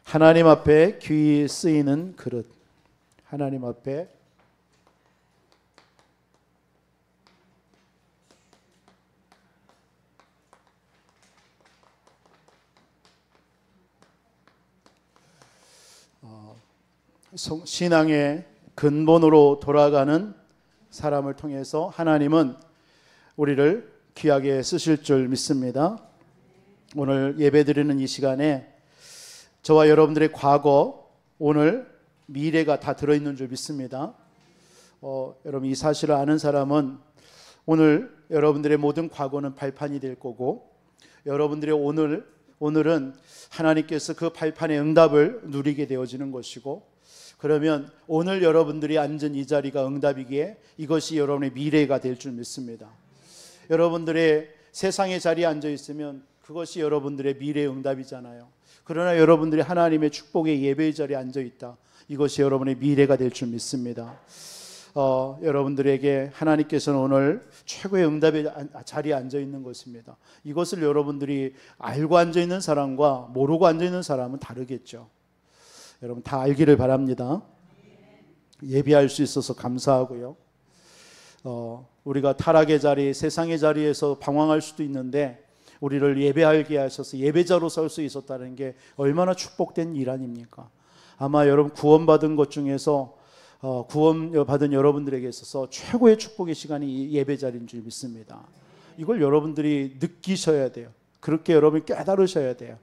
하나님 앞에 귀히 쓰이는 그릇. 하나님 앞에 신앙의 근본으로 돌아가는 사람을 통해서 하나님은 우리를 귀하게 쓰실 줄 믿습니다. 오늘 예배드리는 이 시간에 저와 여러분들의 과거, 오늘, 미래가 다 들어있는 줄 믿습니다. 여러분 이 사실을 아는 사람은 오늘 여러분들의 모든 과거는 발판이 될 거고, 여러분들의 오늘은 하나님께서 그 발판의 응답을 누리게 되어지는 것이고, 그러면 오늘 여러분들이 앉은 이 자리가 응답이기에 이것이 여러분의 미래가 될 줄 믿습니다. 여러분들의 세상의 자리에 앉아 있으면 그것이 여러분들의 미래의 응답이잖아요. 그러나 여러분들이 하나님의 축복의 예배의 자리에 앉아 있다, 이것이 여러분의 미래가 될 줄 믿습니다. 여러분들에게 하나님께서는 오늘 최고의 응답의 자리에 앉아 있는 것입니다. 이것을 여러분들이 알고 앉아 있는 사람과 모르고 앉아 있는 사람은 다르겠죠. 여러분 다 알기를 바랍니다. 예비할 수 있어서 감사하고요. 우리가 타락의 자리, 세상의 자리에서 방황할 수도 있는데 우리를 예배하게 하셔서 예배자로 설 수 있었다는 게 얼마나 축복된 일 아닙니까? 아마 여러분 구원받은 것 중에서 구원받은 여러분들에게 있어서 최고의 축복의 시간이 이 예배 자리인 줄 믿습니다. 이걸 여러분들이 느끼셔야 돼요. 그렇게 여러분이 깨달으셔야 돼요.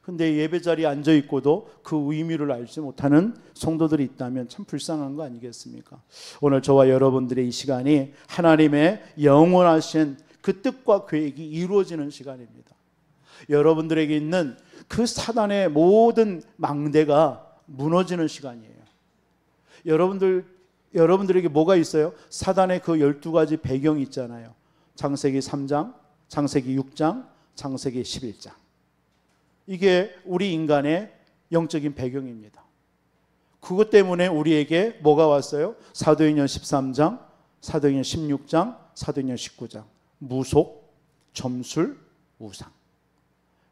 근데 예배 자리에 앉아 있고도 그 의미를 알지 못하는 성도들이 있다면 참 불쌍한 거 아니겠습니까? 오늘 저와 여러분들의 이 시간이 하나님의 영원하신 그 뜻과 계획이 이루어지는 시간입니다. 여러분들에게 있는 그 사단의 모든 망대가 무너지는 시간이에요. 여러분들에게 뭐가 있어요? 사단의 그 12가지 배경이 있잖아요. 창세기 3장, 창세기 6장, 창세기 11장. 이게 우리 인간의 영적인 배경입니다. 그것 때문에 우리에게 뭐가 왔어요? 사도행전 13장, 사도행전 16장, 사도행전 19장. 무속, 점술, 우상.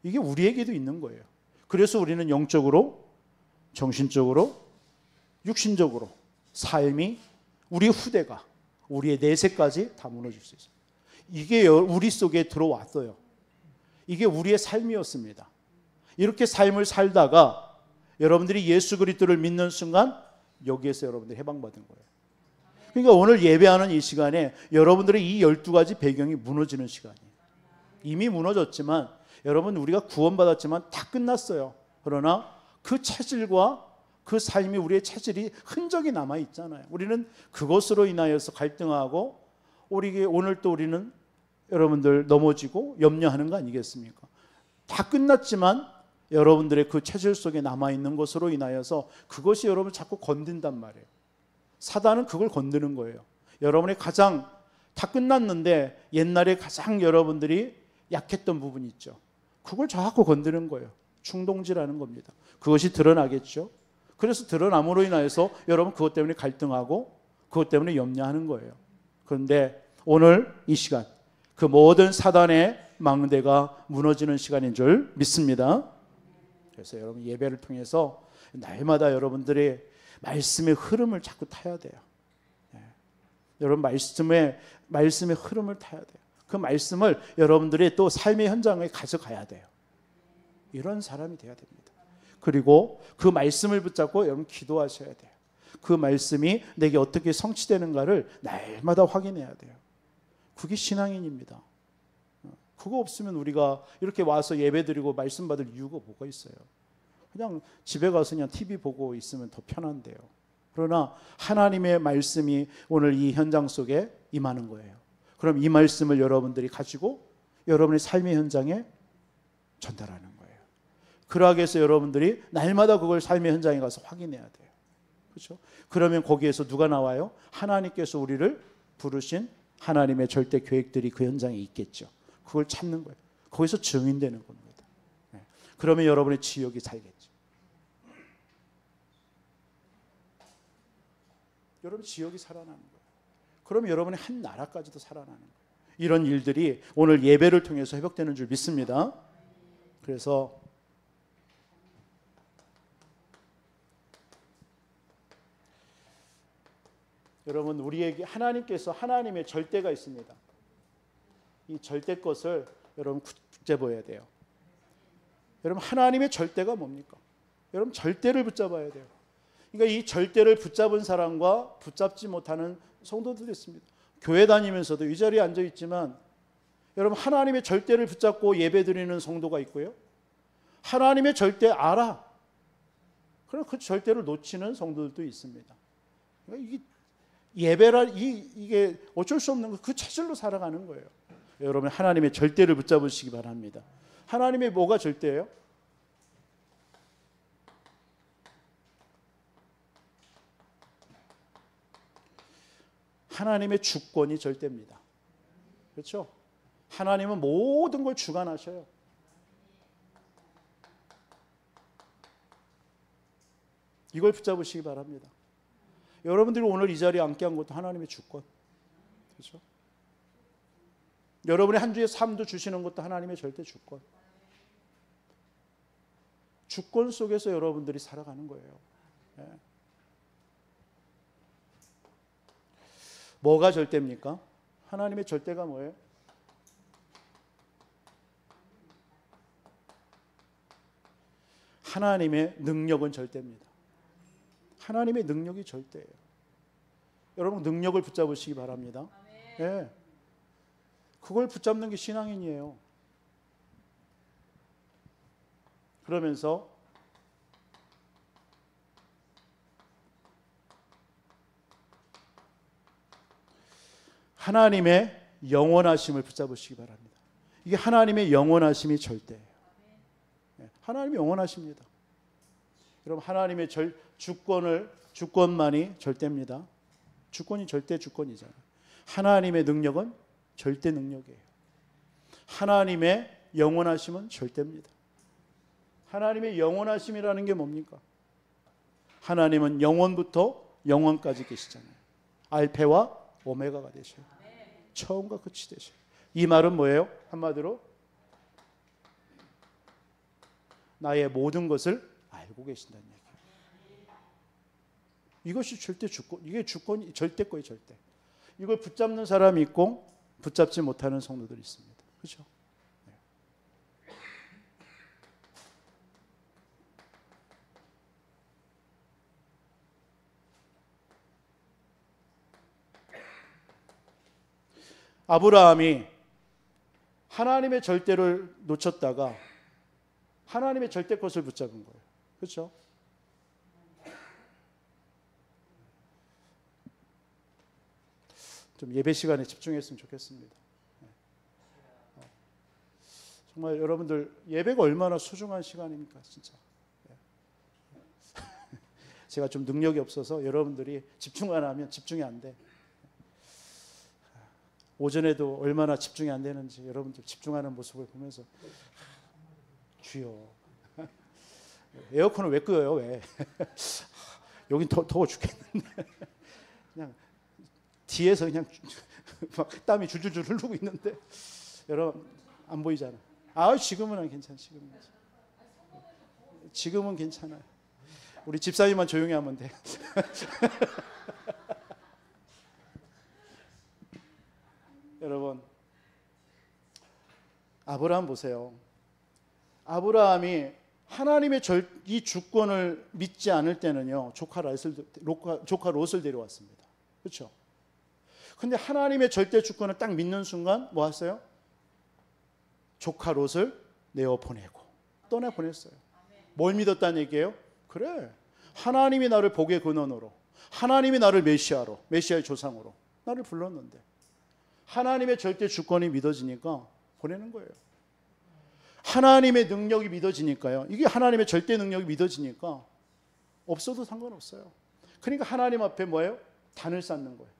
이게 우리에게도 있는 거예요. 그래서 우리는 영적으로, 정신적으로, 육신적으로 삶이, 우리 후대가, 우리의 내세까지 다 무너질 수 있어요. 이게 우리 속에 들어왔어요. 이게 우리의 삶이었습니다. 이렇게 삶을 살다가 여러분들이 예수 그리스도를 믿는 순간 여기에서 여러분들이 해방받은 거예요. 그러니까 오늘 예배하는 이 시간에 여러분들의 이 12가지 배경이 무너지는 시간이에요. 이미 무너졌지만 여러분 우리가 구원받았지만 다 끝났어요. 그러나 그 체질과 그 삶이, 우리의 체질이 흔적이 남아있잖아요. 우리는 그것으로 인하여서 갈등하고 오늘 또 우리는 여러분들 넘어지고 염려하는 거 아니겠습니까? 다 끝났지만 여러분들의 그 체질 속에 남아있는 것으로 인하여서 그것이 여러분을 자꾸 건든단 말이에요. 사단은 그걸 건드는 거예요. 여러분의 가장 다 끝났는데 옛날에 가장 여러분들이 약했던 부분이 있죠. 그걸 자꾸 건드는 거예요. 충동질하는 겁니다. 그것이 드러나겠죠. 그래서 드러남으로 인하여서 여러분 그것 때문에 갈등하고 그것 때문에 염려하는 거예요. 그런데 오늘 이 시간 그 모든 사단의 망대가 무너지는 시간인 줄 믿습니다. 그래서 여러분 예배를 통해서 날마다 여러분들의 말씀의 흐름을 자꾸 타야 돼요. 여러분 말씀의 흐름을 타야 돼요. 그 말씀을 여러분들이 또 삶의 현장에 가져가야 돼요. 이런 사람이 돼야 됩니다. 그리고 그 말씀을 붙잡고 여러분 기도하셔야 돼요. 그 말씀이 내게 어떻게 성취되는가를 날마다 확인해야 돼요. 그게 신앙인입니다. 그거 없으면 우리가 이렇게 와서 예배드리고 말씀 받을 이유가 뭐가 있어요? 그냥 집에 가서 그냥 TV 보고 있으면 더 편한데요. 그러나 하나님의 말씀이 오늘 이 현장 속에 임하는 거예요. 그럼 이 말씀을 여러분들이 가지고 여러분의 삶의 현장에 전달하는 거예요. 그러하기 위해서 여러분들이 날마다 그걸 삶의 현장에 가서 확인해야 돼요. 그렇죠? 그러면 거기에서 누가 나와요? 하나님께서 우리를 부르신 하나님의 절대 계획들이 그 현장에 있겠죠. 그걸 찾는 거예요. 거기서 증인되는 겁니다. 그러면 여러분의 지역이 살겠죠. 여러분 지역이 살아나는 거예요. 그러면 여러분의 한 나라까지도 살아나는 거예요. 이런 일들이 오늘 예배를 통해서 회복되는 줄 믿습니다. 그래서 여러분, 우리에게 하나님께서 하나님의 절대가 있습니다. 이 절대 것을 여러분 붙잡아야 보여야 돼요. 여러분, 하나님의 절대가 뭡니까? 여러분, 절대를 붙잡아야 돼요. 그러니까 이 절대를 붙잡은 사람과 붙잡지 못하는 성도들이 있습니다. 교회 다니면서도 이 자리에 앉아 있지만 여러분, 하나님의 절대를 붙잡고 예배드리는 성도가 있고요, 하나님의 절대 알아, 그럼 그 절대를 놓치는 성도들도 있습니다. 그러니까 이게 예배라, 이게 어쩔 수 없는 거, 그 체질로 살아가는 거예요. 여러분, 하나님의 절대를 붙잡으시기 바랍니다. 하나님의 뭐가 절대예요? 하나님의 주권이 절대입니다. 그렇죠? 하나님은 모든 걸 주관하셔요. 이걸 붙잡으시기 바랍니다. 여러분들이 오늘 이 자리에 앉게 한 것도 하나님의 주권. 그렇죠? 여러분의 한 주의 삶도 주시는 것도 하나님의 절대 주권. 주권 속에서 여러분들이 살아가는 거예요. 네. 뭐가 절대입니까? 하나님의 절대가 뭐예요? 하나님의 능력은 절대입니다. 하나님의 능력이 절대예요. 여러분, 능력을 붙잡으시기 바랍니다. 네. 그걸 붙잡는 게 신앙인이에요. 그러면서 하나님의 영원하심을 붙잡으시기 바랍니다. 이게 하나님의 영원하심이 절대예요. 네. 하나님이 영원하십니다. 여러분, 하나님의 주권만이 절대입니다. 주권이 절대 주권이잖아요. 하나님의 능력은 절대 능력이에요. 하나님의 영원하심은 절대입니다. 하나님의 영원하심이라는 게 뭡니까? 하나님은 영원부터 영원까지 계시잖아요. 알파와 오메가가 되셔요. 처음과 끝이 되셔요. 이 말은 뭐예요? 한마디로 나의 모든 것을 알고 계신다는 얘기예요. 이것이 절대 주권, 이게 주권이 절대 거예요, 절대. 이걸 붙잡는 사람이 있고 붙잡지 못하는 성도들이 있습니다. 그렇죠? 네. 아브라함이 하나님의 절대를 놓쳤다가 하나님의 절대 것을 붙잡은 거예요. 그렇죠? 좀 예배 시간에 집중했으면 좋겠습니다. 정말 여러분들, 예배가 얼마나 소중한 시간입니까, 진짜. 제가 좀 능력이 없어서 여러분들이 집중 안 하면 집중이 안 돼. 오전에도 얼마나 집중이 안 되는지 여러분들 집중하는 모습을 보면서 주여, 에어컨을 왜 끄어요? 왜? 여긴 더워 죽겠는데. 그냥 뒤에서 그냥 막 땀이 줄줄줄 흐르고 있는데 여러분 안 보이잖아. 지금은 괜찮아. 지금은 괜찮아요. 우리 집사님만 조용히 하면 돼. 여러분, 아브라함 보세요. 아브라함이 하나님의 이 주권을 믿지 않을 때는요, 조카 롯을 데려왔습니다. 그렇죠? 근데 하나님의 절대 주권을 딱 믿는 순간 뭐 하세요? 조카 롯을 내어보내고 떠나보냈어요. 뭘 믿었다는 얘기예요? 그래, 하나님이 나를 복의 근원으로, 하나님이 나를 메시아의 조상으로 나를 불렀는데 하나님의 절대 주권이 믿어지니까 보내는 거예요. 하나님의 능력이 믿어지니까요. 이게 하나님의 절대 능력이 믿어지니까 없어도 상관없어요. 그러니까 하나님 앞에 뭐예요? 단을 쌓는 거예요.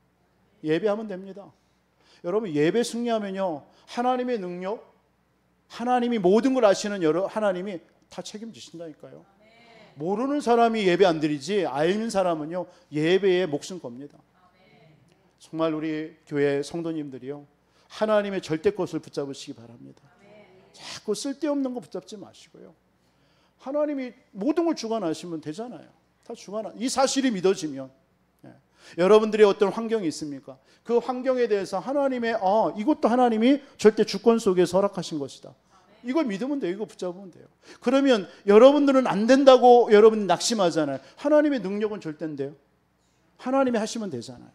예배하면 됩니다. 여러분, 예배 승리하면요, 하나님의 능력, 하나님이 모든 걸 아시는 하나님이 다 책임지신다니까요. 모르는 사람이 예배 안 드리지 아는 사람은요, 예배에 목숨 겁니다. 정말 우리 교회 성도님들이요, 하나님의 절대 것을 붙잡으시기 바랍니다. 자꾸 쓸데없는 거 붙잡지 마시고요. 하나님이 모든 걸 주관하시면 되잖아요. 다 주관하. 이 사실이 믿어지면, 여러분들의 어떤 환경이 있습니까? 그 환경에 대해서 하나님의 이것도 하나님이 절대 주권 속에서 허락하신 것이다. 이걸 믿으면 돼요. 이거 붙잡으면 돼요. 그러면 여러분들은 안 된다고 여러분 낙심하잖아요. 하나님의 능력은 절대인데요. 하나님이 하시면 되잖아요.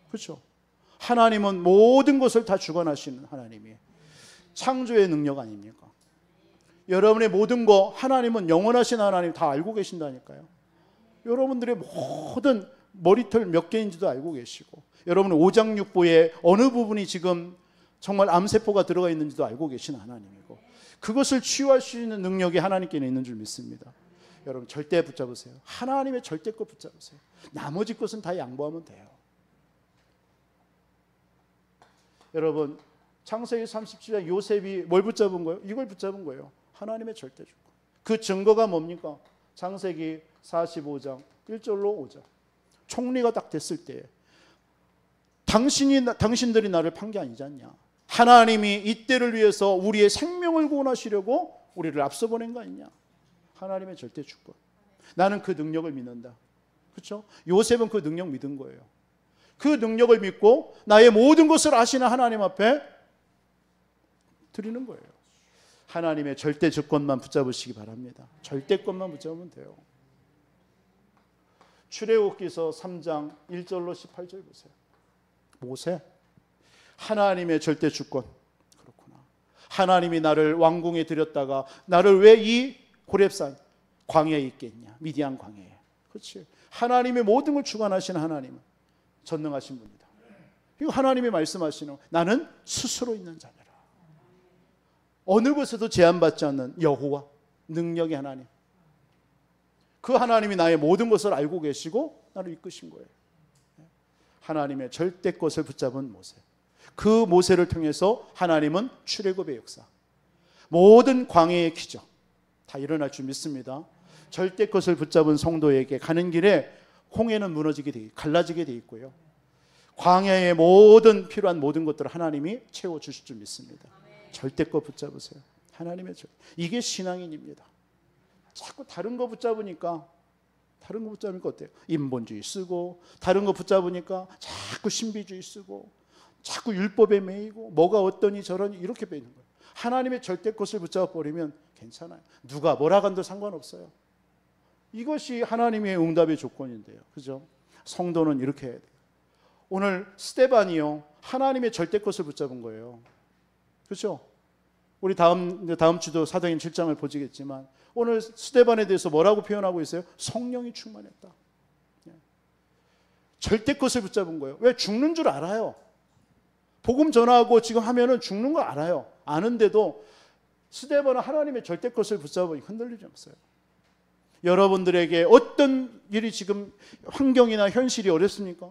그렇죠? 하나님은 모든 것을 다 주관하시는 하나님이에요. 창조의 능력 아닙니까? 여러분의 모든 거 하나님은 영원하신 하나님 다 알고 계신다니까요. 여러분들의 모든 머리털 몇 개인지도 알고 계시고, 여러분의 오장육부의 어느 부분이 지금 정말 암세포가 들어가 있는지도 알고 계신 하나님이고, 그것을 치유할 수 있는 능력이 하나님께는 있는 줄 믿습니다. 여러분 절대 붙잡으세요. 하나님의 절대 것 붙잡으세요. 나머지 것은 다 양보하면 돼요. 여러분 창세기 37장 요셉이 뭘 붙잡은 거예요? 이걸 붙잡은 거예요. 하나님의 절대 주권. 그 증거가 뭡니까? 창세기 45장 1절로 5절. 총리가 딱 됐을 때 당신들이 나를 판 게 아니지 않냐. 하나님이 이때를 위해서 우리의 생명을 구원하시려고 우리를 앞서 보낸 거 아니냐. 하나님의 절대 주권. 나는 그 능력을 믿는다. 그렇죠? 요셉은 그 능력 믿은 거예요. 그 능력을 믿고 나의 모든 것을 아시는 하나님 앞에 드리는 거예요. 하나님의 절대 주권만 붙잡으시기 바랍니다. 절대권만 붙잡으면 돼요. 출애굽기서 3장 1절로 18절 보세요. 모세, 하나님의 절대 주권. 그렇구나. 하나님이 나를 왕궁에 들였다가 나를 왜 이 호렙산 광야에 있겠냐. 미디안 광야에. 그렇지. 하나님의 모든 걸 주관하시는 하나님은 전능하신 분이다. 이거 하나님이 말씀하시는, 나는 스스로 있는 자녀라. 어느 곳에도 제한받지 않는 여호와, 능력의 하나님. 그 하나님이 나의 모든 것을 알고 계시고 나를 이끄신 거예요. 하나님의 절대 것을 붙잡은 모세. 그 모세를 통해서 하나님은 출애굽의 역사, 모든 광야의 기적 다 일어날 줄 믿습니다. 절대 것을 붙잡은 성도에게 가는 길에 홍해는 무너지게 돼, 갈라지게 돼 있고요. 광야의 모든 필요한 모든 것들을 하나님이 채워주실 줄 믿습니다. 절대 것 붙잡으세요. 하나님의 절대. 이게 신앙인입니다. 자꾸 다른 거 붙잡으니까 어때요? 인본주의 쓰고, 다른 거 붙잡으니까 자꾸 신비주의 쓰고, 자꾸 율법에 매이고, 뭐가 어떠니 저러니 이렇게 매이는 거예요. 하나님의 절대 것을 붙잡아 버리면 괜찮아요. 누가 뭐라 간도 상관없어요. 이것이 하나님의 응답의 조건인데요. 그죠? 성도는 이렇게 해야 돼요. 오늘 스데반이요, 하나님의 절대 것을 붙잡은 거예요. 그렇죠? 우리 다음 주도 사도행 7장을 보시겠지만 오늘 스데반에 대해서 뭐라고 표현하고 있어요? 성령이 충만했다. 절대 것을 붙잡은 거예요. 왜? 죽는 줄 알아요. 복음 전하고 지금 하면은 죽는 거 알아요. 아는데도 스데반은 하나님의 절대 것을 붙잡으니 흔들리지 않았어요. 여러분들에게 어떤 일이 지금 환경이나 현실이 어렵습니까?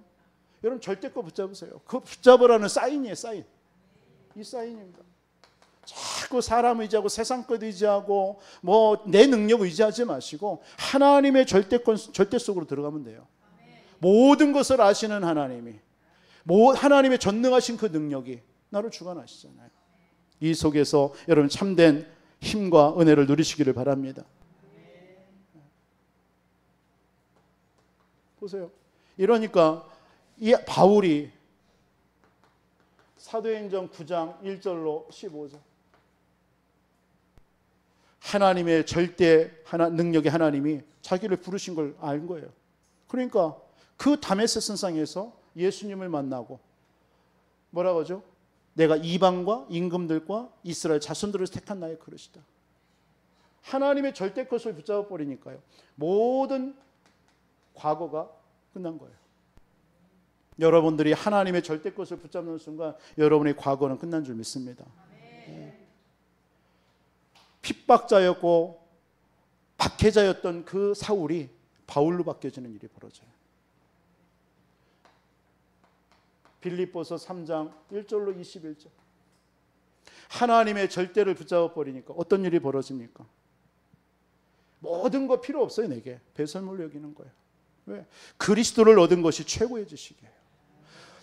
여러분 절대 것 붙잡으세요. 그 붙잡으라는 사인이에요. 사인. 이 사인입니다. 자꾸 사람 의지하고 세상 것 의지하고 뭐 내 능력 의지하지 마시고 하나님의 절대권, 절대 속으로 들어가면 돼요. 모든 것을 아시는 하나님이, 하나님의 전능하신 그 능력이 나를 주관하시잖아요. 이 속에서 여러분 참된 힘과 은혜를 누리시기를 바랍니다. 보세요. 이러니까 이 바울이 사도행전 9장 1절로 15절, 하나님의 절대 능력의 하나님이 자기를 부르신 걸 알 거예요. 그러니까 그 다메섹 선상에서 예수님을 만나고 뭐라고 하죠? 내가 이방과 임금들과 이스라엘 자손들을 택한 나의 그릇이다. 하나님의 절대 것을 붙잡아 버리니까요, 모든 과거가 끝난 거예요. 여러분들이 하나님의 절대 것을 붙잡는 순간 여러분의 과거는 끝난 줄 믿습니다. 핍박자였고 박해자였던 그 사울이 바울로 바뀌어지는 일이 벌어져요. 빌립보서 3장 1절로 21절. 하나님의 절대를 붙잡아 버리니까 어떤 일이 벌어집니까? 모든 거 필요 없어요. 내게 배설물로 여기는 거예요. 왜? 그리스도를 얻은 것이 최고의 지식이에요.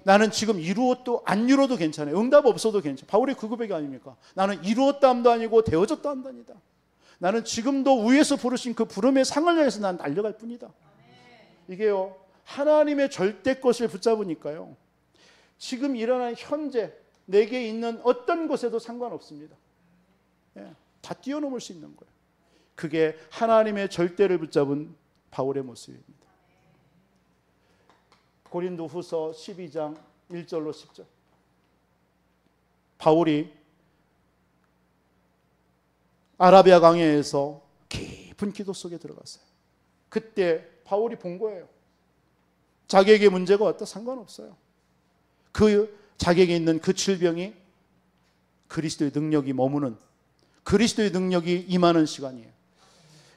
나는 지금 이루어도 안 이루어도 괜찮아요. 응답 없어도 괜찮아요. 바울이 그 고백이 아닙니까? 나는 이루었다 함도 아니고 되어졌다 함도 아니다. 나는 지금도 위에서 부르신 그 부름의 상을 향해서 난 달려갈 뿐이다. 이게요, 하나님의 절대 것을 붙잡으니까요, 지금 일어나는 현재 내게 있는 어떤 것에도 상관없습니다. 예, 다 뛰어넘을 수 있는 거예요. 그게 하나님의 절대를 붙잡은 바울의 모습입니다. 고린도후서 12장 1절로 10절. 바울이 아라비아 강해에서 깊은 기도 속에 들어갔어요. 그때 바울이 본 거예요. 자기에게 문제가 왔다 상관없어요. 그 자기에게 있는 그 질병이 그리스도의 능력이 머무는, 그리스도의 능력이 임하는 시간이에요.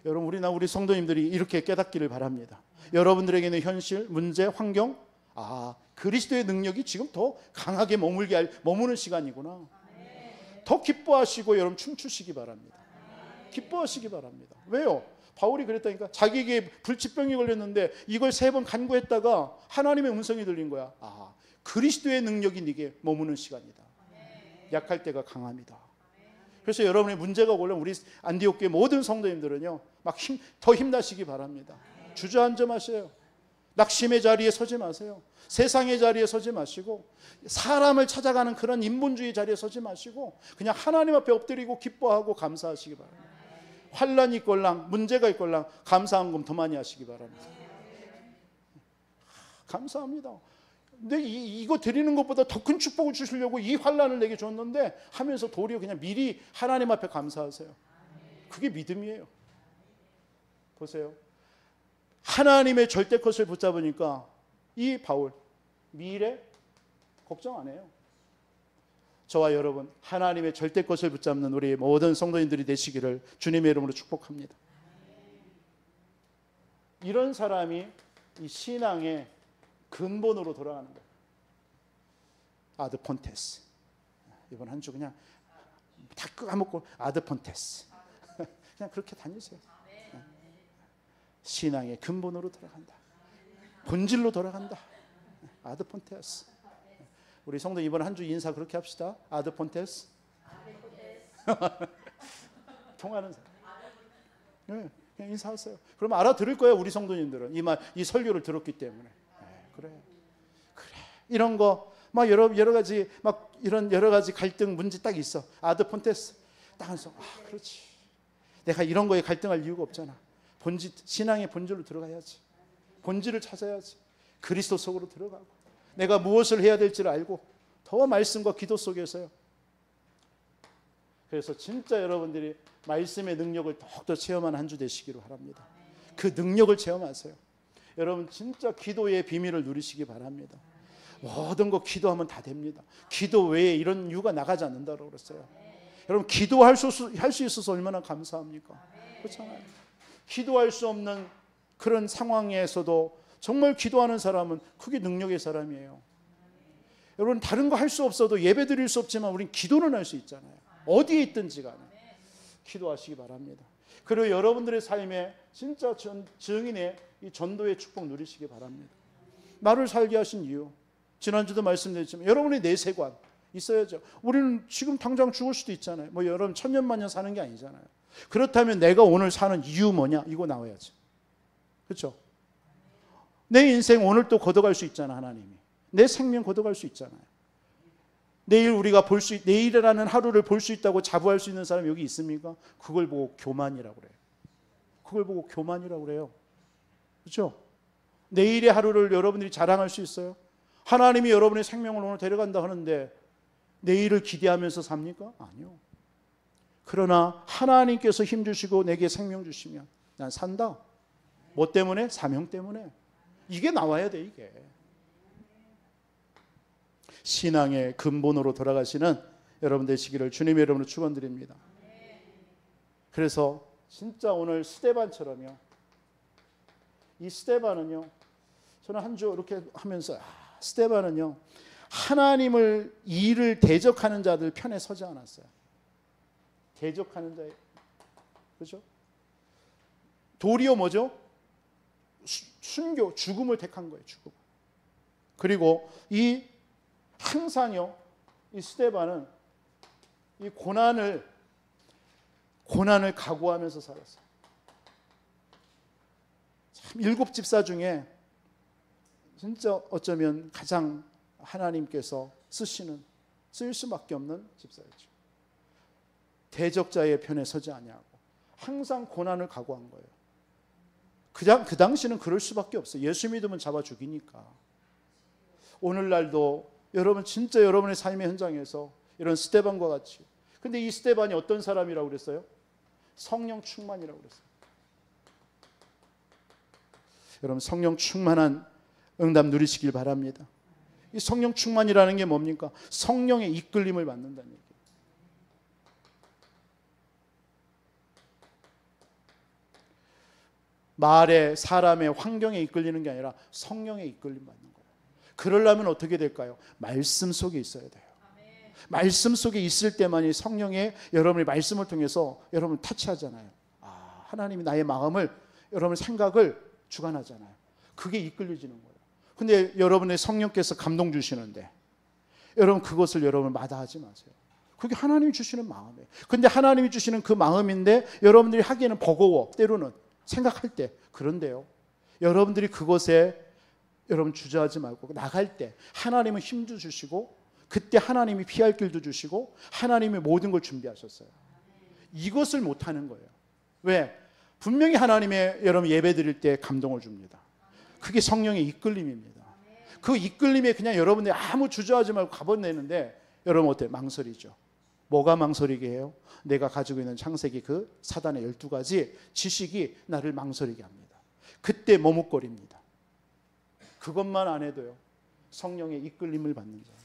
여러분, 우리 성도님들이 이렇게 깨닫기를 바랍니다. 여러분들에게는 현실, 문제, 환경, 그리스도의 능력이 지금 더 강하게 머무는 시간이구나. 더 기뻐하시고 여러분 춤추시기 바랍니다. 기뻐하시기 바랍니다. 왜요? 바울이 그랬다니까. 자기에게 불치병이 걸렸는데 이걸 3번 간구했다가 하나님의 음성이 들린 거야. 그리스도의 능력이 네게 머무는 시간이다. 약할 때가 강합니다. 그래서 여러분의 문제가 오면 우리 안디옥 교회 모든 성도님들은요, 더 힘나시기 바랍니다. 주저앉아 마세요. 낙심의 자리에 서지 마세요. 세상의 자리에 서지 마시고, 사람을 찾아가는 그런 인본주의 자리에 서지 마시고, 그냥 하나님 앞에 엎드리고 기뻐하고 감사하시기 바랍니다. 환난이 있걸랑 문제가 있걸랑 감사한 금 더 많이 하시기 바랍니다. 감사합니다. 근데 이거 드리는 것보다 더 큰 축복을 주시려고 이 환난을 내게 줬는데 하면서 도리어 그냥 미리 하나님 앞에 감사하세요. 그게 믿음이에요. 보세요. 하나님의 절대 것을 붙잡으니까 이 바울 미래 걱정 안 해요. 저와 여러분 하나님의 절대 것을 붙잡는 우리 모든 성도님들이 되시기를 주님의 이름으로 축복합니다. 이런 사람이 이 신앙의 근본으로 돌아가는 거예요. 아드 폰테스. 이번 한 주 그냥 다 까먹고 아드 폰테스. 그냥 그렇게 다니세요. 신앙의 근본으로 돌아간다. 본질로 돌아간다. 아드 폰테스. 우리 성도 이번 한 주 인사 그렇게 합시다. 아드 폰테스. 통하는 사람. 네, 그냥 인사하세요. 그럼 알아들을 거예요. 우리 성도님들은 이 설교를 들었기 때문에. 그래. 이런 거 여러 가지 갈등 문제 딱 있어. 아드 폰테스. 딱 해서 그렇지. 내가 이런 거에 갈등할 이유가 없잖아. 신앙의 본질로 들어가야지. 본질을 찾아야지. 그리스도 속으로 들어가고 내가 무엇을 해야 될지를 알고 더 말씀과 기도 속에서요. 그래서 진짜 여러분들이 말씀의 능력을 더욱더 체험하는 한 주 되시기를 바랍니다. 그 능력을 체험하세요. 여러분 진짜 기도의 비밀을 누리시기 바랍니다. 모든 거 기도하면 다 됩니다. 기도 외에 이런 이유가 나가지 않는다고 그랬어요. 여러분 기도할 수 있어서 얼마나 감사합니까? 그렇잖아요. 기도할 수 없는 그런 상황에서도 정말 기도하는 사람은 그게 능력의 사람이에요. 여러분 다른 거 할 수 없어도 예배 드릴 수 없지만 우린 기도는 할 수 있잖아요. 어디에 있든지 간에 기도하시기 바랍니다. 그리고 여러분들의 삶에 진짜 증인의 이 전도의 축복 누리시기 바랍니다. 나를 살게 하신 이유, 지난주도 말씀드렸지만 여러분의 내세관 있어야죠. 우리는 지금 당장 죽을 수도 있잖아요. 여러분 천년만년 사는 게 아니잖아요. 그렇다면 내가 오늘 사는 이유 뭐냐? 이거 나와야지. 그렇죠? 내 인생 오늘 또 걷어갈 수 있잖아. 하나님이 내 생명 걷어갈 수 있잖아요. 내일 우리가 내일이라는 하루를 볼 수 있다고 자부할 수 있는 사람이 여기 있습니까? 그걸 보고 교만이라고 그래요. 그걸 보고 교만이라고 그래요. 그렇죠? 내일의 하루를 여러분들이 자랑할 수 있어요? 하나님이 여러분의 생명을 오늘 데려간다 하는데 내일을 기대하면서 삽니까? 아니요. 그러나 하나님께서 힘 주시고 내게 생명 주시면 난 산다. 뭐 때문에? 사명 때문에. 이게 나와야 돼. 이게 신앙의 근본으로 돌아가시는 여러분 되시기를 주님의 이름으로 축원드립니다. 그래서 진짜 오늘 스데반처럼요. 이 스데반은요. 저는 한 주 이렇게 하면서 스데반은요. 하나님을 일을 대적하는 자들 편에 서지 않았어요. 대적하는 자, 그렇죠? 도리어 뭐죠? 순교, 죽음을 택한 거예요. 죽음. 그리고 항상요, 이 스데반은 이 고난을 각오하면서 살았어요. 참 7 집사 중에 진짜 어쩌면 가장 하나님께서 쓰일 수밖에 없는 집사였죠. 대적자의 편에 서지 아니하고 항상 고난을 각오한 거예요. 그 당시는 그럴 수밖에 없어요. 예수 믿으면 잡아 죽이니까. 오늘날도 여러분 진짜 여러분의 삶의 현장에서 이런 스데반과 같이, 근데 이 스데반이 어떤 사람이라고 그랬어요? 성령 충만이라고 그랬어요. 여러분 성령 충만한 응답 누리시길 바랍니다. 이 성령 충만이라는 게 뭡니까? 성령의 이끌림을 받는다는 얘기예요. 말에 사람의 환경에 이끌리는 게 아니라 성령의 이끌림 받는 거예요. 그러려면 어떻게 될까요? 말씀 속에 있어야 돼요. 말씀 속에 있을 때만이 성령의 여러분의 말씀을 통해서 여러분을 터치하잖아요. 하나님이 나의 마음을, 여러분의 생각을 주관하잖아요. 그게 이끌려지는 거예요. 근데 여러분의 성령께서 감동 주시는데 여러분 그것을 여러분 마다하지 마세요. 그게 하나님이 주시는 마음이에요. 근데 하나님이 주시는 그 마음인데 여러분들이 하기에는 버거워, 때로는 생각할 때. 그런데요, 여러분들이 그것에 여러분 주저하지 말고 나갈 때 하나님은 힘도 주시고 그때 하나님이 피할 길도 주시고 하나님이 모든 걸 준비하셨어요. 이것을 못하는 거예요. 왜? 분명히 하나님의 여러분 예배 드릴 때 감동을 줍니다. 그게 성령의 이끌림입니다. 그 이끌림에 그냥 여러분들이 아무 주저하지 말고 가버내는데 여러분 어때요? 망설이죠. 뭐가 망설이게 해요? 내가 가지고 있는 창세기 그 사단의 12가지 지식이 나를 망설이게 합니다. 그때 머뭇거립니다. 그것만 안 해도요, 성령의 이끌림을 받는 자예요.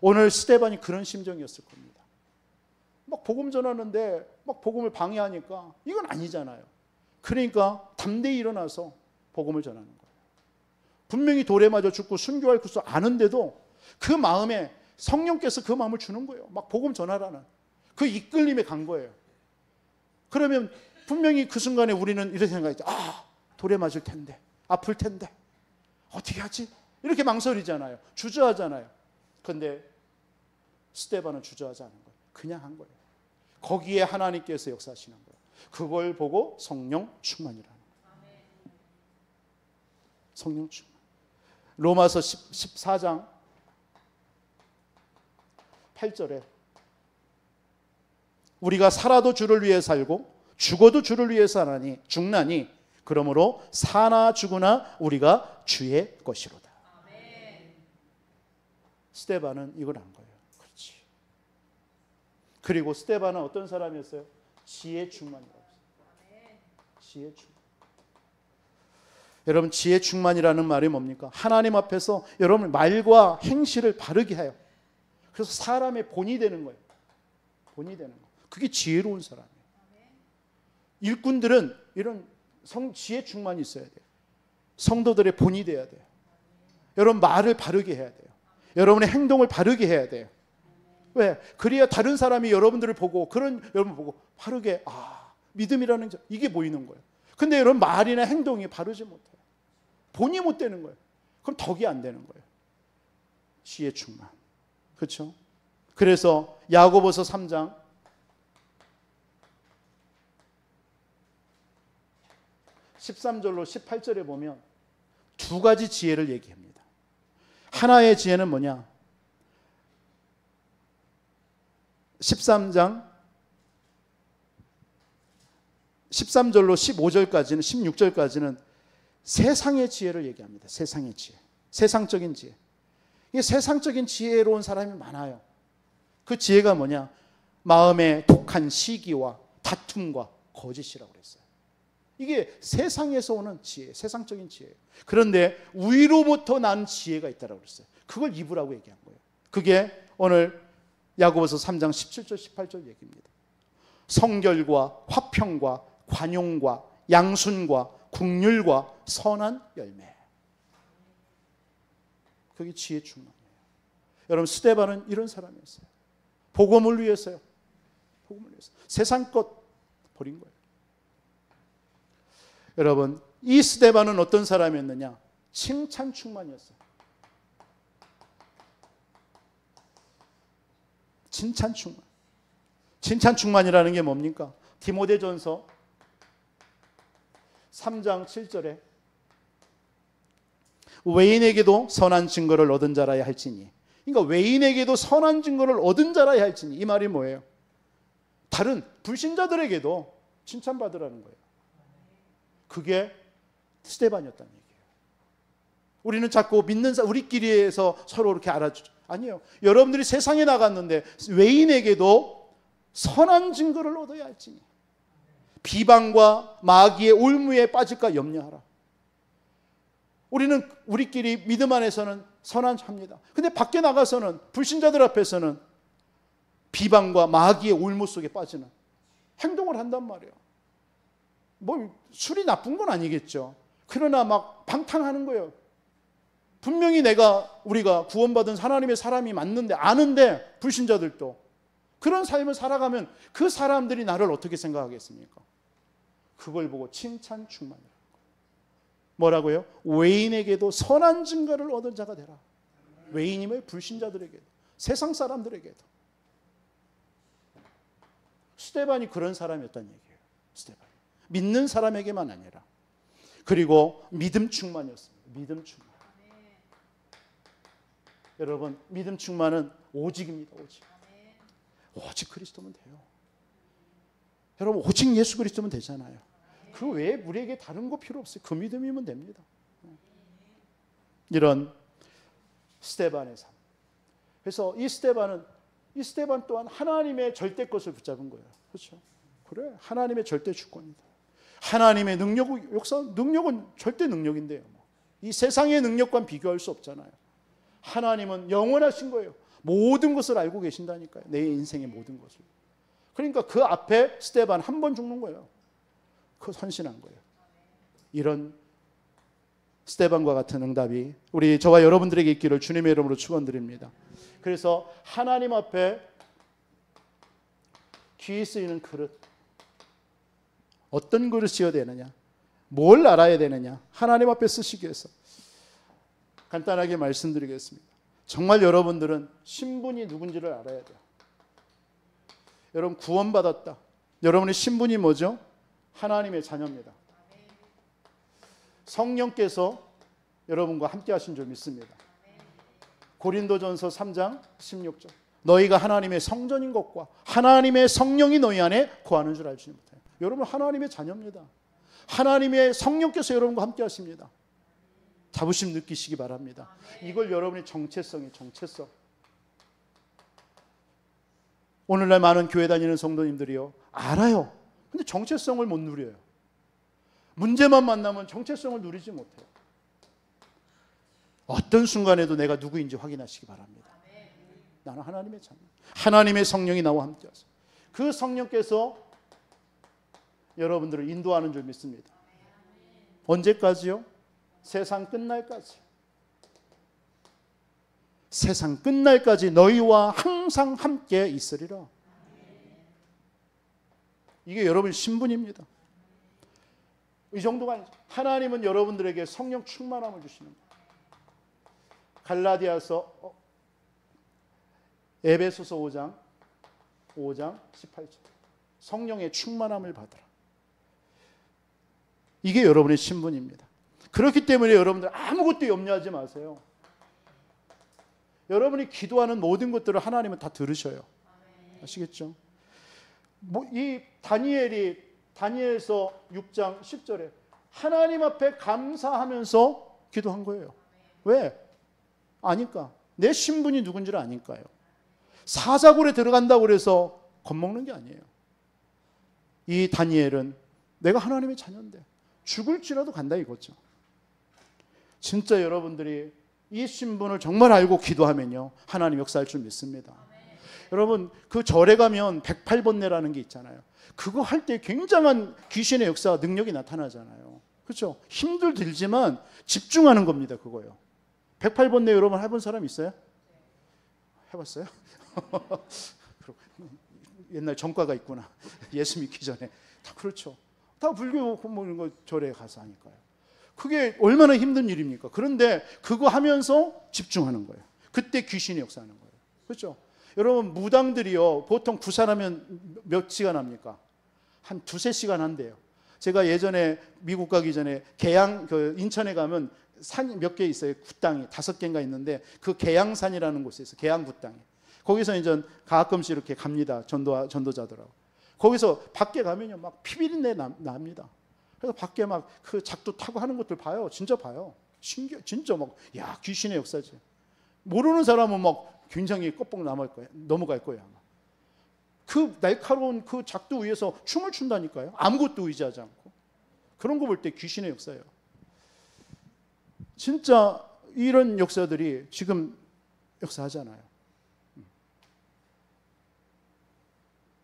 오늘 스데반이 그런 심정이었을 겁니다. 막 복음 전하는데 막 복음을 방해하니까 이건 아니잖아요. 그러니까 담대히 일어나서 복음을 전하는 거예요. 분명히 돌에 맞아 죽고 순교할 것을 아는데도 그 마음에 성령께서 그 마음을 주는 거예요. 막 복음 전하라는 그 이끌림에 간 거예요. 그러면 분명히 그 순간에 우리는 이렇게 생각했죠. 돌에 맞을 텐데, 아플 텐데 어떻게 하지? 이렇게 망설이잖아요. 주저하잖아요. 그런데 스데반은 주저하지 않은 거예요. 그냥 한 거예요. 거기에 하나님께서 역사하시는 거예요. 그걸 보고 성령 충만이라는 거예요. 성령 충만. 로마서 14장 8절에 우리가 살아도 주를 위해 살고 죽어도 주를 위해 죽나니 그러므로 사나 죽으나 우리가 주의 것이로다. 스데반은 이걸 안 거예요. 그렇지. 그리고 스데반은 어떤 사람이었어요? 지혜 충만이라고 했어요. 지혜 충만. 여러분 지혜 충만이라는 말이 뭡니까? 하나님 앞에서 여러분 말과 행실을 바르게 해요. 그래서 사람의 본이 되는 거예요. 본이 되는 거. 그게 지혜로운 사람이에요. 일꾼들은 이런 지혜 충만이 있어야 돼요. 성도들의 본이 돼야 돼요. 여러분 말을 바르게 해야 돼요. 여러분의 행동을 바르게 해야 돼요. 왜? 그래야 다른 사람이 여러분들을 보고 여러분 보고 바르게 믿음이라는 이게 보이는 거예요. 근데 여러분 말이나 행동이 바르지 못해요. 본이 못 되는 거예요. 그럼 덕이 안 되는 거예요. 지혜 충만. 그렇죠? 그래서 야고보서 3장 13절로 18절에 보면 두 가지 지혜를 얘기합니다. 하나의 지혜는 뭐냐? 13장 13절로 15절까지는 16절까지는 세상의 지혜를 얘기합니다. 세상의 지혜. 세상적인 지혜. 이게 세상적인 지혜로운 사람이 많아요. 그 지혜가 뭐냐? 마음의 독한 시기와 다툼과 거짓이라고 그랬어요. 이게 세상에서 오는 지혜, 세상적인 지혜예요. 그런데 위로부터 난 지혜가 있다고 그랬어요. 그걸 입으라고 얘기한 거예요. 그게 오늘 야고보서 3장 17절 18절 얘기입니다. 성결과 화평과 관용과 양순과 긍휼과 선한 열매. 그게 지혜 충만이에요. 여러분 스데반은 이런 사람이었어요. 복음을 위해서요. 복음을 위해서. 세상 것 버린 거예요. 여러분 이 스데반은 어떤 사람이었느냐? 칭찬 충만이었어요. 칭찬 충만. 칭찬 충만이라는 게 뭡니까? 디모데전서 3장 7절에 외인에게도 선한 증거를 얻은 자라야 할지니. 그러니까 외인에게도 선한 증거를 얻은 자라야 할지니. 이 말이 뭐예요? 다른 불신자들에게도 칭찬받으라는 거예요. 그게 스데반이었다는 얘기예요. 우리는 자꾸 믿는 우리끼리에서 서로 이렇게 알아주죠. 아니에요. 여러분들이 세상에 나갔는데 외인에게도 선한 증거를 얻어야 할지니. 비방과 마귀의 올무에 빠질까 염려하라. 우리는 우리끼리 믿음 안에서는 선한 자입니다. 근데 밖에 나가서는 불신자들 앞에서는 비방과 마귀의 올무 속에 빠지는 행동을 한단 말이에요. 뭐 술이 나쁜 건 아니겠죠. 그러나 막 방탕하는 거예요. 분명히 우리가 구원받은 하나님의 사람이 맞는데 아는데 불신자들도 그런 삶을 살아가면 그 사람들이 나를 어떻게 생각하겠습니까? 그걸 보고 칭찬 충만이라는 거예요. 뭐라고요? 외인에게도 선한 증거를 얻은 자가 되라. 외인임을 불신자들에게도 세상 사람들에게도. 스데반이 그런 사람이었다는 얘기예요. 스데반이 믿는 사람에게만 아니라. 그리고 믿음 충만이었습니다. 믿음 충만. 여러분, 믿음 충만은 오직입니다. 오직 그리스도면 돼요. 여러분, 오직 예수 그리스도면 되잖아요. 그 외에 우리에게 다른 거 필요 없어요. 그 믿음이면 됩니다. 이런 스데반의 삶. 그래서 이 스데반 또한 하나님의 절대 것을 붙잡은 거예요. 그렇죠? 그래, 하나님의 절대 주권이다. 하나님의 능력은 절대 능력인데요. 이 세상의 능력과는 비교할 수 없잖아요. 하나님은 영원하신 거예요. 모든 것을 알고 계신다니까요. 내 인생의 모든 것을. 그러니까 그 앞에 스데반 한 번 죽는 거예요. 그 선신한 거예요. 이런 스데반과 같은 응답이 저와 여러분들에게 있기를 주님의 이름으로 축원드립니다. 그래서 하나님 앞에 귀 쓰이는 그릇, 어떤 그릇이어야 되느냐, 뭘 알아야 되느냐, 하나님 앞에 쓰시기 위해서 간단하게 말씀드리겠습니다. 정말 여러분들은 신분이 누군지를 알아야 돼요. 여러분 구원받았다. 여러분의 신분이 뭐죠? 하나님의 자녀입니다. 성령께서 여러분과 함께 하신 줄 믿습니다. 고린도전서 3장 16절. 너희가 하나님의 성전인 것과 하나님의 성령이 너희 안에 거하는 줄 알지 못해요. 여러분 하나님의 자녀입니다. 하나님의 성령께서 여러분과 함께 하십니다. 자부심 느끼시기 바랍니다. 이걸 여러분의 정체성이에요. 정체성. 오늘날 많은 교회 다니는 성도님들이요, 알아요. 근데 정체성을 못 누려요. 문제만 만나면 정체성을 누리지 못해요. 어떤 순간에도 내가 누구인지 확인하시기 바랍니다. 나는 하나님의 자녀. 하나님의 성령이 나와 함께 하세요. 그 성령께서 여러분들을 인도하는 줄 믿습니다. 언제까지요? 세상 끝날까지. 세상 끝날까지 너희와 항상 함께 있으리라. 이게 여러분의 신분입니다. 이 정도가 아니죠. 하나님은 여러분들에게 성령 충만함을 주시는 거예요. 갈라디아서 에베소서 5장 18절. 성령의 충만함을 받으라. 이게 여러분의 신분입니다. 그렇기 때문에 여러분들 아무것도 염려하지 마세요. 여러분이 기도하는 모든 것들을 하나님은 다 들으셔요. 아시겠죠? 이 다니엘서 6장 10절에 하나님 앞에 감사하면서 기도한 거예요. 왜? 아니까. 내 신분이 누군지를 아니까요. 사자굴에 들어간다고 해서 겁먹는 게 아니에요. 이 다니엘은 내가 하나님의 자녀인데 죽을지라도 간다 이거죠. 진짜 여러분들이 이 신분을 정말 알고 기도하면요, 하나님 역사할 줄 믿습니다. 여러분 그 절에 가면 108번뇌라는 게 있잖아요. 그거 할 때 굉장한 귀신의 역사 능력이 나타나잖아요. 그렇죠? 힘들 들지만 집중하는 겁니다. 그거요. 108번뇌 여러분 해본 사람 있어요? 해봤어요? 옛날 전과가 있구나. 예수 믿기 전에. 다 그렇죠. 다 불교 이런 거 절에 가서 하니까요. 그게 얼마나 힘든 일입니까? 그런데 그거 하면서 집중하는 거예요. 그때 귀신이 역사하는 거예요. 그렇죠? 여러분 무당들이요, 보통 구산하면 몇 시간 합니까? 한 2-3시간 한대요. 제가 예전에 미국 가기 전에 인천에 가면 산이 몇 개 있어요. 굿땅이 5개인가 있는데 그 계양산이라는 곳에 있어요. 계양 굿땅이. 거기서 이제 가끔씩 이렇게 갑니다. 전도자들하고. 거기서 밖에 가면요 막 피비린내 납니다. 그래서 밖에 막 그 작두 타고 하는 것들 봐요. 진짜 봐요. 진짜 막 야 귀신의 역사지. 모르는 사람은 막 굉장히 껍벅 넘어갈 거예요. 아마. 그 날카로운 그 작두 위에서 춤을 춘다니까요. 아무것도 의지하지 않고. 그런 거 볼 때 귀신의 역사예요. 진짜 이런 역사들이 지금 역사하잖아요.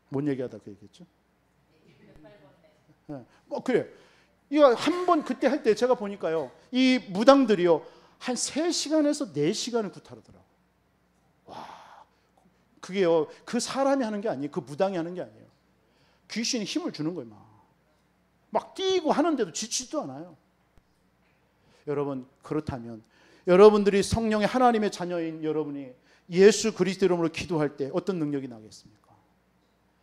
뭔 얘기하다 그 얘기했죠? 네. 뭐 그래. 이거 한 번 그때 할 때 제가 보니까요. 이 무당들이요. 한 3시간에서 4시간을 구타르더라고요. 와. 그게요. 그 사람이 하는 게 아니에요. 그 무당이 하는 게 아니에요. 귀신이 힘을 주는 거예요. 막 뛰고 하는데도 지치지도 않아요. 여러분 그렇다면 여러분들이 성령의 하나님의 자녀인 여러분이 예수 그리스도 이름으로 기도할 때 어떤 능력이 나겠습니까?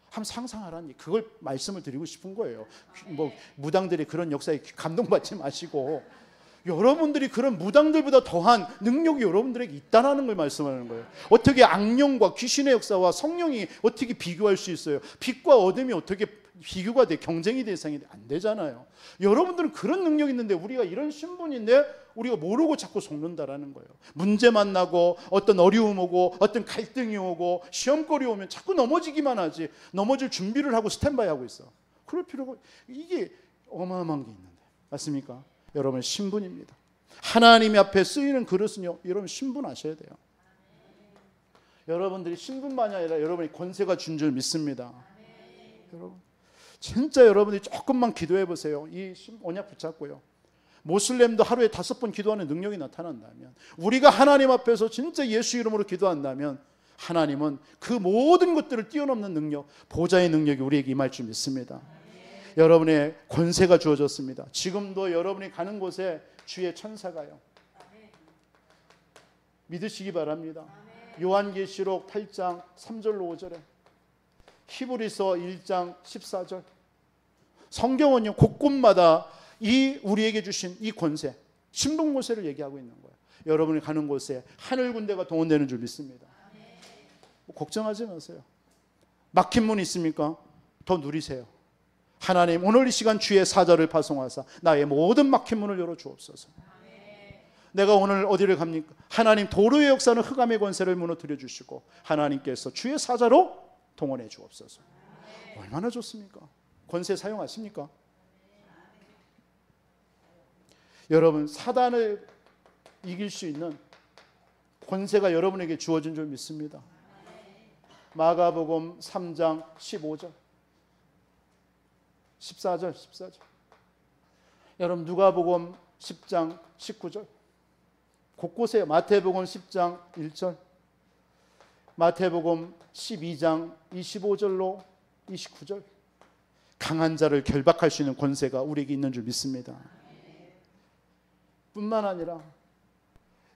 한번 상상하라니 그걸 말씀을 드리고 싶은 거예요. 뭐 무당들이 그런 역사에 감동받지 마시고 여러분들이 그런 무당들보다 더한 능력이 여러분들에게 있다는 걸 말씀하는 거예요. 어떻게 악령과 귀신의 역사와 성령이 어떻게 비교할 수 있어요? 빛과 어둠이 어떻게 비교가 돼? 경쟁이 대상이 안 되잖아요. 여러분들은 그런 능력이 있는데 우리가 이런 신분인데 우리가 모르고 자꾸 속는다라는 거예요. 문제 만나고 어떤 어려움 오고 어떤 갈등이 오고 시험거리 오면 자꾸 넘어지기만 하지 넘어질 준비를 하고 스탠바이 하고 있어. 그럴 필요가 이게 어마어마한 게 있는데 맞습니까? 여러분 신분입니다. 하나님 앞에 쓰이는 그릇은요 여러분 신분하셔야 돼요. 여러분들이 신분만이 아니라 여러분이 권세가 준 줄 믿습니다. 여러분 진짜 여러분들이 조금만 기도해 보세요. 이 언약 붙잡고요. 모슬렘도 하루에 5번 기도하는 능력이 나타난다면 우리가 하나님 앞에서 진짜 예수 이름으로 기도한다면 하나님은 그 모든 것들을 뛰어넘는 능력 보좌의 능력이 우리에게 임할 줄 믿습니다. 여러분의 권세가 주어졌습니다. 지금도 여러분이 가는 곳에 주의 천사가요. 믿으시기 바랍니다. 요한계시록 8장 3절로 5절에 히브리서 1장 14절 성경은요 곳곳마다 이 우리에게 주신 이 권세 신분 권세를 얘기하고 있는 거예요. 여러분이 가는 곳에 하늘 군대가 동원되는 줄 믿습니다. 뭐 걱정하지 마세요. 막힌 문 있습니까? 더 누리세요. 하나님 오늘 이 시간 주의 사자를 파송하사 나의 모든 막힌 문을 열어 주옵소서. 내가 오늘 어디를 갑니까? 하나님 도로의 역사는 흑암의 권세를 무너뜨려 주시고 하나님께서 주의 사자로 동원해 주옵소서. 얼마나 좋습니까? 권세 사용하십니까? 여러분 사단을 이길 수 있는 권세가 여러분에게 주어진 줄 믿습니다. 마가복음 3장 15절 14절 여러분 누가복음 10장 19절 곳곳에 마태복음 10장 1절 마태복음 12장 25절로 29절 강한 자를 결박할 수 있는 권세가 우리에게 있는 줄 믿습니다. 뿐만 아니라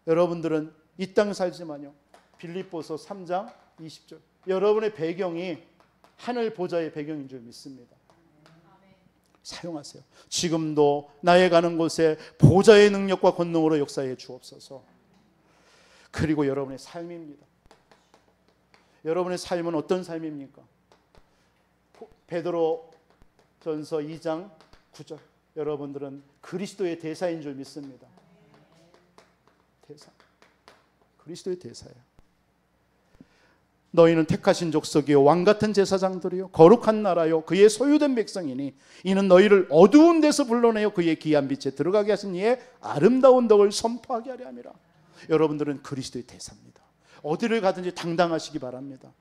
여러분들은 이 땅 살지만요 빌립보서 3장 20절 여러분의 배경이 하늘 보좌의 배경인 줄 믿습니다. 사용하세요. 지금도 나의 가는 곳에 보좌의 능력과 권능으로 역사해 주옵소서. 그리고 여러분의 삶입니다. 여러분의 삶은 어떤 삶입니까? 베드로 전서 2장 9절 여러분들은 그리스도의 대사인 줄 믿습니다. 대사. 그리스도의 대사예요. 너희는 택하신 족속이요 왕같은 제사장들이요 거룩한 나라요 그의 소유된 백성이니 이는 너희를 어두운 데서 불러내어 그의 귀한 빛에 들어가게 하신 이의 아름다운 덕을 선포하게 하려 함이라. 여러분들은 그리스도의 대사입니다. 어디를 가든지 당당하시기 바랍니다.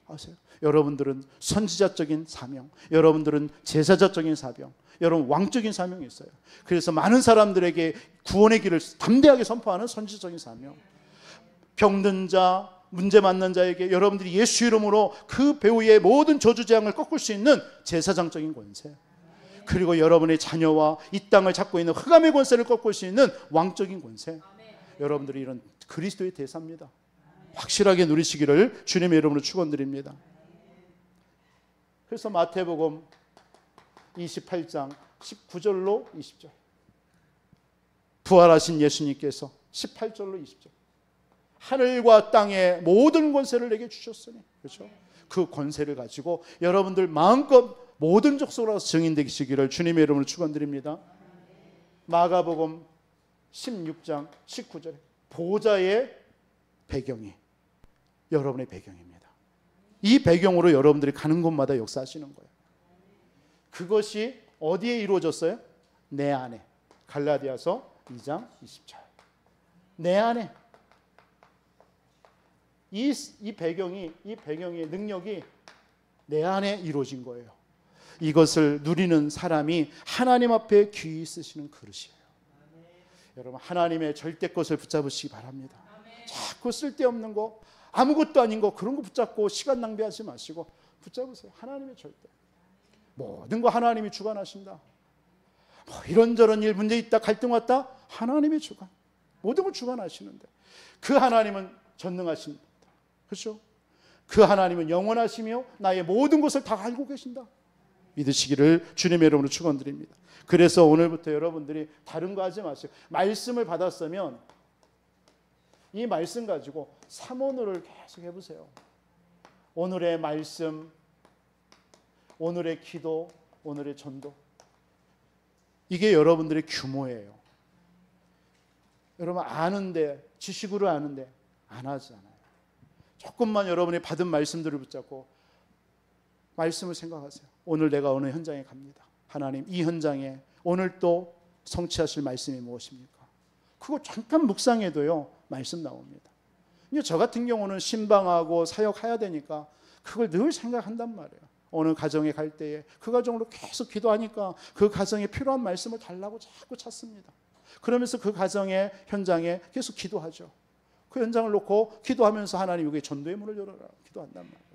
아세요? 여러분들은 선지자적인 사명, 여러분들은 제사자적인 사명, 여러분 왕적인 사명이 있어요. 그래서 많은 사람들에게 구원의 길을 담대하게 선포하는 선지자적인 사명. 병든 자, 문제 맞는 자에게 여러분들이 예수 이름으로 그 배후의 모든 저주재앙을 꺾을 수 있는 제사장적인 권세, 그리고 여러분의 자녀와 이 땅을 잡고 있는 흑암의 권세를 꺾을 수 있는 왕적인 권세. 여러분들이 이런 그리스도의 대사입니다. 확실하게 누리시기를 주님의 이름으로 축원드립니다. 그래서 마태복음 28장 19절로 20절 부활하신 예수님께서 18절로 20절 하늘과 땅의 모든 권세를 내게 주셨으니, 그렇죠? 그 권세를 가지고 여러분들 마음껏 모든 족속으로 증인되시기를 주님의 이름으로 축원드립니다. 마가복음 16장 19절에 보좌의 배경이 여러분의 배경입니다. 이 배경으로 여러분들이 가는 곳마다 역사하시는 거예요. 그것이 어디에 이루어졌어요? 내 안에. 갈라디아서 2장 20절. 내 안에. 이 배경의 능력이 내 안에 이루어진 거예요. 이것을 누리는 사람이 하나님 앞에 귀히 쓰시는 그릇이에요. 여러분, 하나님의 절대 것을 붙잡으시기 바랍니다. 자꾸 쓸데없는 거, 아무것도 아닌 거, 그런 거 붙잡고 시간 낭비하지 마시고 붙잡으세요. 하나님의 절대. 모든 거 하나님이 주관하신다. 뭐 이런저런 일, 문제 있다, 갈등 왔다, 하나님의 주관. 모든 걸 주관하시는데 그 하나님은 전능하십니다. 그렇죠? 그 하나님은 영원하시며 나의 모든 것을 다 알고 계신다. 믿으시기를 주님의 이름으로 축원드립니다. 그래서 오늘부터 여러분들이 다른 거 하지 마시고 말씀을 받았으면 이 말씀 가지고 삼원을 계속 해보세요. 오늘의 말씀, 오늘의 기도, 오늘의 전도. 이게 여러분들의 규모예요. 여러분 아는데, 지식으로 아는데 안 하잖아요. 조금만 여러분이 받은 말씀들을 붙잡고 말씀을 생각하세요. 오늘 내가 어느 현장에 갑니다. 하나님, 이 현장에 오늘 또 성취하실 말씀이 무엇입니까? 그거 잠깐 묵상해도요 말씀 나옵니다. 이제 저 같은 경우는 신방하고 사역해야 되니까 그걸 늘 생각한단 말이에요. 어느 가정에 갈 때에 그 가정으로 계속 기도하니까 그 가정에 필요한 말씀을 달라고 자꾸 찾습니다. 그러면서 그 가정의 현장에 계속 기도하죠. 그 현장을 놓고 기도하면서 하나님 여기 전도의 문을 열어라 기도한단 말이에요.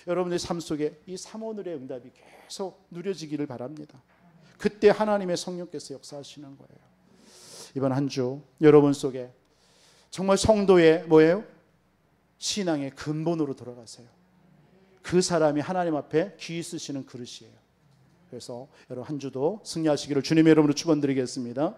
여러분의 삶 속에 이 삼오늘의 응답이 계속 누려지기를 바랍니다. 그때 하나님의 성령께서 역사하시는 거예요. 이번 한 주 여러분 속에 정말 성도의 뭐예요? 신앙의 근본으로 돌아가세요. 그 사람이 하나님 앞에 귀히 쓰시는 그릇이에요. 그래서 여러분 한 주도 승리하시기를 주님의 이름으로 축원드리겠습니다.